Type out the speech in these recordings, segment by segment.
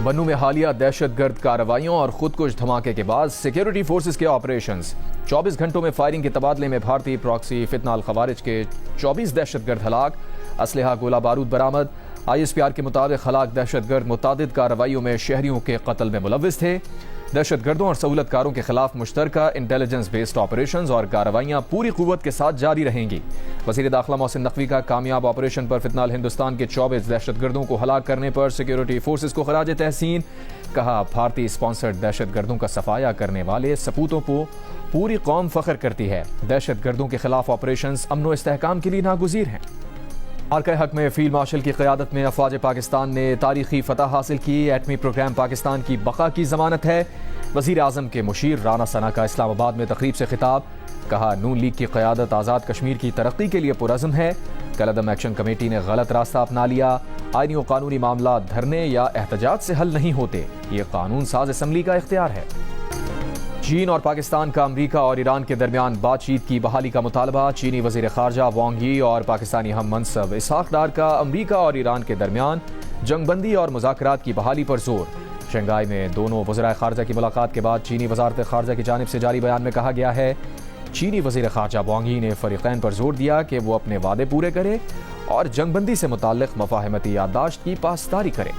بنو میں حالیہ دہشت گرد کارروائیوں اور خودکش دھماکے کے بعد سیکیورٹی فورسز کے آپریشنز 24 گھنٹوں میں فائرنگ کے تبادلے میں بھارتی پراکسی فتنہ الخوارج کے 24 دہشت گرد ہلاک، اسلحہ گولہ بارود برآمد۔ ISPR کے مطابق ہلاک دہشت گرد متعدد کارروائیوں میں شہریوں کے قتل میں ملوث تھے۔ دہشت گردوں اور سہولت کاروں کے خلاف مشترکہ انٹیلیجنس بیسڈ آپریشنز اور کارروائیاں پوری قوت کے ساتھ جاری رہیں گی۔ وزیر داخلہ محسن نقوی کا کامیاب آپریشن پر فتنہ ہندوستان کے 24 دہشت گردوں کو ہلاک کرنے پر سیکیورٹی فورسز کو خراج تحسین، کہا بھارتی اسپانسرڈ دہشت گردوں کا صفایا کرنے والے سپوتوں کو پوری قوم فخر کرتی ہے۔ دہشت گردوں کے خلاف آپریشنز امن و استحکام کے لیے ناگزیر ہیں۔ حرکہ حق میں فیلڈ مارشل کی قیادت میں افواج پاکستان نے تاریخی فتح حاصل کی، ایٹمی پروگرام پاکستان کی بقا کی ضمانت ہے۔ وزیر اعظم کے مشیر رانا ثنا کا اسلام آباد میں تقریب سے خطاب، کہا نون لیگ کی قیادت آزاد کشمیر کی ترقی کے لیے پرعزم ہے۔ کالعدم ایکشن کمیٹی نے غلط راستہ اپنا لیا، آئینی و قانونی معاملات دھرنے یا احتجاج سے حل نہیں ہوتے، یہ قانون ساز اسمبلی کا اختیار ہے۔ چین اور پاکستان کا امریکہ اور ایران کے درمیان بات چیت کی بحالی کا مطالبہ، چینی وزیر خارجہ وانگ یی اور پاکستانی ہم منصب اسحاق ڈار کا امریکہ اور ایران کے درمیان جنگ بندی اور مذاکرات کی بحالی پر زور۔ شنگھائی میں دونوں وزرائے خارجہ کی ملاقات کے بعد چینی وزارت خارجہ کی جانب سے جاری بیان میں کہا گیا ہے، چینی وزیر خارجہ وانگ یی نے فریقین پر زور دیا کہ وہ اپنے وعدے پورے کرے اور جنگ بندی سے متعلق مفاہمتی یادداشت کی پاسداری کرے۔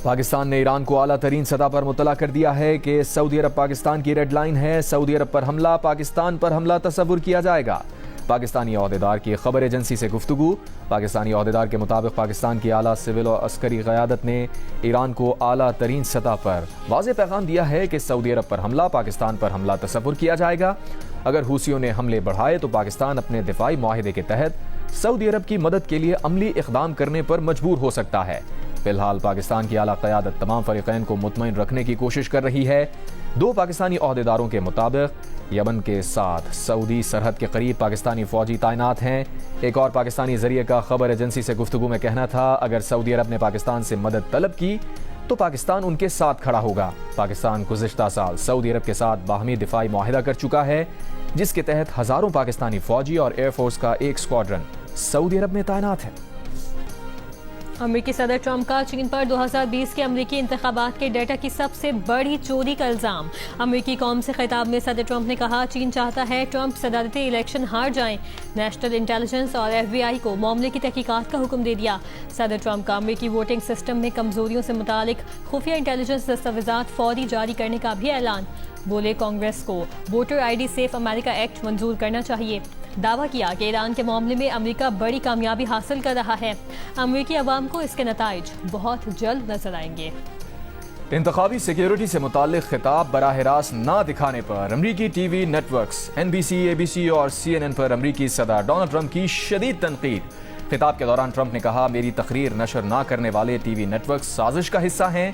پاکستان نے ایران کو اعلیٰ ترین سطح پر مطلع کر دیا ہے کہ سعودی عرب پاکستان کی ریڈ لائن ہے، سعودی عرب پر حملہ پاکستان پر حملہ تصور کیا جائے گا۔ پاکستانی عہدیدار کی خبر ایجنسی سے گفتگو، پاکستانی عہدیدار کے مطابق پاکستان کی اعلیٰ سول و عسکری قیادت نے ایران کو اعلیٰ ترین سطح پر واضح پیغام دیا ہے کہ سعودی عرب پر حملہ پاکستان پر حملہ تصور کیا جائے گا۔ اگر حوثیوں نے حملے بڑھائے تو پاکستان اپنے دفاعی معاہدے کے تحت سعودی عرب کی مدد کے لیے عملی اقدام کرنے پر مجبور ہو سکتا ہے۔ فی الحال پاکستان کی اعلیٰ قیادت تمام فریقین کو مطمئن رکھنے کی کوشش کر رہی ہے۔ دو پاکستانی عہدیداروں کے مطابق یمن کے ساتھ سعودی سرحد کے قریب پاکستانی فوجی تعینات ہیں۔ ایک اور پاکستانی ذریعے کا خبر ایجنسی سے گفتگو میں کہنا تھا، اگر سعودی عرب نے پاکستان سے مدد طلب کی تو پاکستان ان کے ساتھ کھڑا ہوگا۔ پاکستان گزشتہ سال سعودی عرب کے ساتھ باہمی دفاعی معاہدہ کر چکا ہے، جس کے تحت ہزاروں پاکستانی فوجی اور ایئر فورس کا ایک اسکواڈرن سعودی عرب میں تعینات ہے۔ امریکی صدر ٹرمپ کا چین پر 2020 کے امریکی انتخابات کے ڈیٹا کی سب سے بڑی چوری کا الزام۔ امریکی قوم سے خطاب میں صدر ٹرمپ نے کہا، چین چاہتا ہے ٹرمپ صدارتی الیکشن ہار جائیں۔ نیشنل انٹیلیجنس اور FBI کو معاملے کی تحقیقات کا حکم دے دیا۔ صدر ٹرمپ کا امریکی ووٹنگ سسٹم میں کمزوریوں سے متعلق خفیہ انٹیلیجنس دستاویزات فوری جاری کرنے کا بھی اعلان۔ بولے کانگریس کو ووٹر ID سیف امریکہ ایکٹ منظور کرنا چاہیے۔ دعویٰ کیا کہ ایران کے معاملے میں امریکہ بڑی کامیابی حاصل کر رہا ہے۔ امریکی عوام کو اس کے نتائج بہت جلد نظر آئیں گے۔ انتخابی سیکیورٹی سے متعلق خطاب براہ راست نہ دکھانے پر امریکی T V networks NBC، ABC اور CNN پر امریکی صدر ڈونلڈ ٹرمپ کی شدید تنقید۔ خطاب کے دوران ٹرمپ نے کہا، میری تقریر نشر نہ کرنے والے ٹی وی نیٹ ورکس سازش کا حصہ ہیں،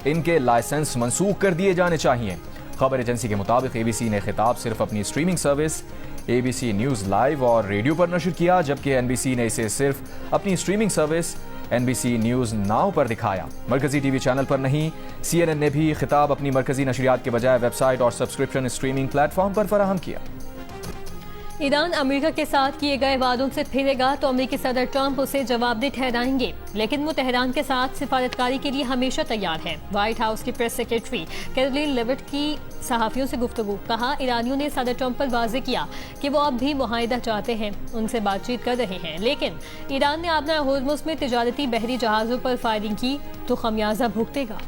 ان کے لائسنس منسوخ کر دیے جانے چاہیے۔ خبر ایجنسی کے مطابق ABC نے خطاب صرف اپنی streaming service ABC News Live اور ریڈیو پر نشر کیا، جبکہ NBC نے اسے صرف اپنی streaming service NBC News Now پر دکھایا، مرکزی ٹی وی چینل پر نہیں۔ CNN نے بھی خطاب اپنی مرکزی نشریات کے بجائے ویب سائٹ اور سبسکرپشن اسٹریمنگ پلیٹ فارم پر فراہم کیا۔ ایران امریکہ کے ساتھ کیے گئے وعدوں سے پھرے گا تو امریکی صدر ٹرمپ اسے جواب دہ ٹھہرائیں گے، لیکن وہ تہران کے ساتھ سفارتکاری کے لیے ہمیشہ تیار ہے۔ وائٹ ہاؤس کی پریس سیکرٹری کیرولین لیوٹ کی صحافیوں سے گفتگو، کہا ایرانیوں نے صدر ٹرمپ پر واضح کیا کہ وہ اب بھی معاہدہ چاہتے ہیں، ان سے بات چیت کر رہے ہیں، لیکن ایران نے آبنائے ہورمز میں تجارتی بحری جہازوں پر فائرنگ کی تو خمیازہ بھگتے گا۔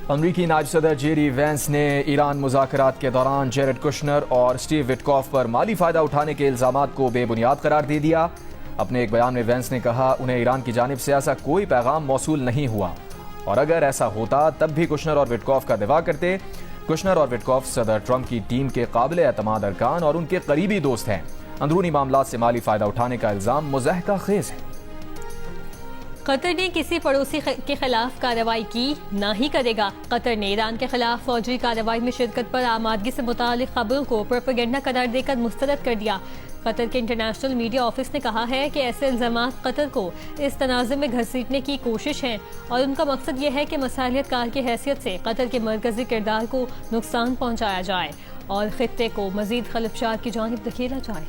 امریکی نائب صدر جیری وینس نے ایران مذاکرات کے دوران جیرڈ کشنر اور اسٹیو وٹکاف پر مالی فائدہ اٹھانے کے الزامات کو بے بنیاد قرار دے دیا۔ اپنے ایک بیان میں وینس نے کہا، انہیں ایران کی جانب سے ایسا کوئی پیغام موصول نہیں ہوا، اور اگر ایسا ہوتا تب بھی کشنر اور وٹکاف کا دفاع کرتے۔ کشنر اور وٹکاف صدر ٹرمپ کی ٹیم کے قابل اعتماد ارکان اور ان کے قریبی دوست ہیں۔ اندرونی معاملات سے مالی فائدہ اٹھانے کا الزام مضحکہ خیز ہے۔ قطر نے کسی پڑوسی کے خلاف کارروائی کی نہ ہی کرے گا۔ قطر نے ایران کے خلاف فوجی کارروائی میں شرکت پر آمادگی سے متعلق خبروں کو پروپیگنڈا قرار دے کر مسترد کر دیا۔ قطر کے انٹرنیشنل میڈیا آفس نے کہا ہے کہ ایسے الزامات قطر کو اس تنازع میں گھسیٹنے کی کوشش ہیں، اور ان کا مقصد یہ ہے کہ مصالحت کار کی حیثیت سے قطر کے مرکزی کردار کو نقصان پہنچایا جائے اور خطے کو مزید خلفشات کی جانب دھکیلا جائے۔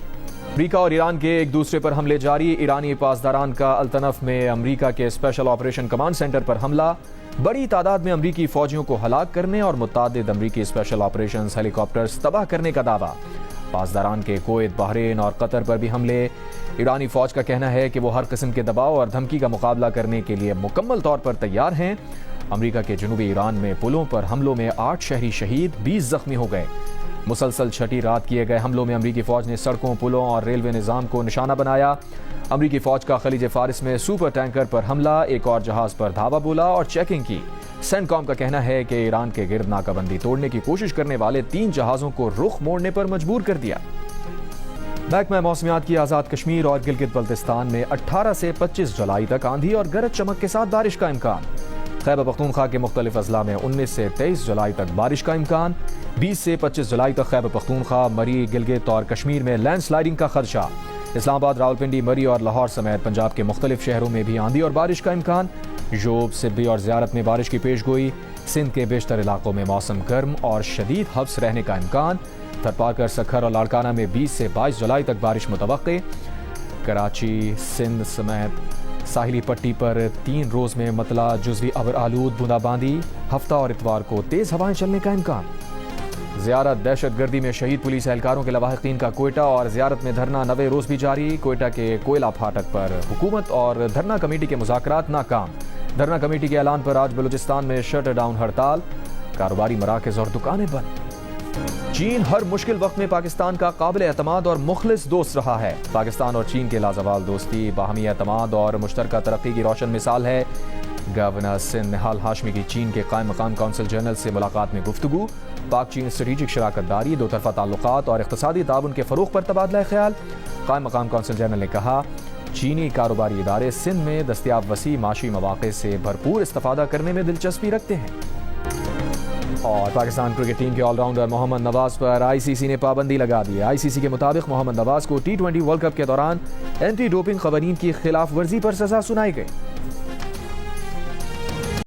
امریکہ اور ایران کے ایک دوسرے پر حملے جاری، ایرانی پاسداران کا الطنف میں امریکہ کے اسپیشل آپریشن کمانڈ سینٹر پر حملہ، بڑی تعداد میں امریکی فوجیوں کو ہلاک کرنے اور متعدد امریکی اسپیشل آپریشنز ہیلی کاپٹرز تباہ کرنے کا دعویٰ، پاسداران کے کویت، بحرین اور قطر پر بھی حملے، ایرانی فوج کا کہنا ہے کہ وہ ہر قسم کے دباؤ اور دھمکی کا مقابلہ کرنے کے لیے مکمل طور پر تیار ہیں۔ امریکہ کے جنوبی ایران میں پلوں پر حملوں میں 8 شہری شہید، 20 زخمی ہو گئے۔ مسلسل چھٹی رات کیے گئے حملوں میں امریکی فوج نے سڑکوں، پلوں اور ریلوے نظام کو نشانہ بنایا۔ امریکی فوج کا خلیج فارس میں سپر ٹینکر پر حملہ، ایک اور جہاز پر دھاوا بولا اور چیکنگ کی۔ سینٹ کام کا کہنا ہے کہ ایران کے گرد ناکہ بندی توڑنے کی کوشش کرنے والے 3 جہازوں کو رخ موڑنے پر مجبور کر دیا۔ محکمہ موسمیات کی آزاد کشمیر اور گلگت بلتستان میں 18 سے 25 جولائی تک آندھی اور گرج چمک کے ساتھ بارش کا امکان۔ خیبر پختونخوا کے مختلف اضلاع میں 19 سے 23 جولائی تک بارش کا امکان۔ 20 سے 25 جولائی تک خیبر پختونخوا، مری، گلگت اور کشمیر میں لینڈ سلائڈنگ کا خدشہ۔ اسلام آباد، راولپنڈی، مری اور لاہور سمیت پنجاب کے مختلف شہروں میں بھی آندھی اور بارش کا امکان۔ یوب، سدھی اور زیارت میں بارش کی پیش گوئی۔ سندھ کے بیشتر علاقوں میں موسم گرم اور شدید حبس رہنے کا امکان۔ تھرپارکر، سکھر اور لاڑکانہ میں 20 سے 22 جولائی تک بارش متوقع۔ کراچی، سندھ سمیت ساحلی پٹی پر 3 روز میں مطلع جزوی ابر آلود بوندا باندی، ہفتہ اور اتوار کو تیز ہوائیں چلنے کا امکان۔ زیارت، دہشت گردی میں شہید پولیس اہلکاروں کے لواحقین کا کوئٹہ اور زیارت میں دھرنا 90 روز بھی جاری۔ کوئٹہ کے کوئلہ پھاٹک پر حکومت اور دھرنا کمیٹی کے مذاکرات ناکام۔ دھرنا کمیٹی کے اعلان پر آج بلوچستان میں شٹر ڈاؤن ہڑتال، کاروباری مراکز اور دکانیں بند۔ چین ہر مشکل وقت میں پاکستان کا قابل اعتماد اور مخلص دوست رہا ہے۔ پاکستان اور چین کے لازوال دوستی باہمی اعتماد اور مشترکہ ترقی کی روشن مثال ہے۔ گورنر سندھ نہال ہاشمی کی چین کے قائم مقام کونسل جنرل سے ملاقات میں گفتگو، پاک چین اسٹریٹجک شراکت داری، دو طرفہ تعلقات اور اقتصادی تعاون کے فروغ پر تبادلہ خیال۔ قائم مقام کونسل جنرل نے کہا، چینی کاروباری ادارے سندھ میں دستیاب وسیع معاشی مواقع سے بھرپور استفادہ کرنے میں دلچسپی رکھتے ہیں۔ اور پاکستان کرکٹ ٹیم کے آل راؤنڈر محمد نواز پر آئی سی سی نے پابندی لگا دی ہے۔ آئی سی سی کے مطابق محمد نواز کو T20 ورلڈ کپ کے دوران اینٹی ڈوپنگ قوانین کی خلاف ورزی پر سزا سنائی گئی۔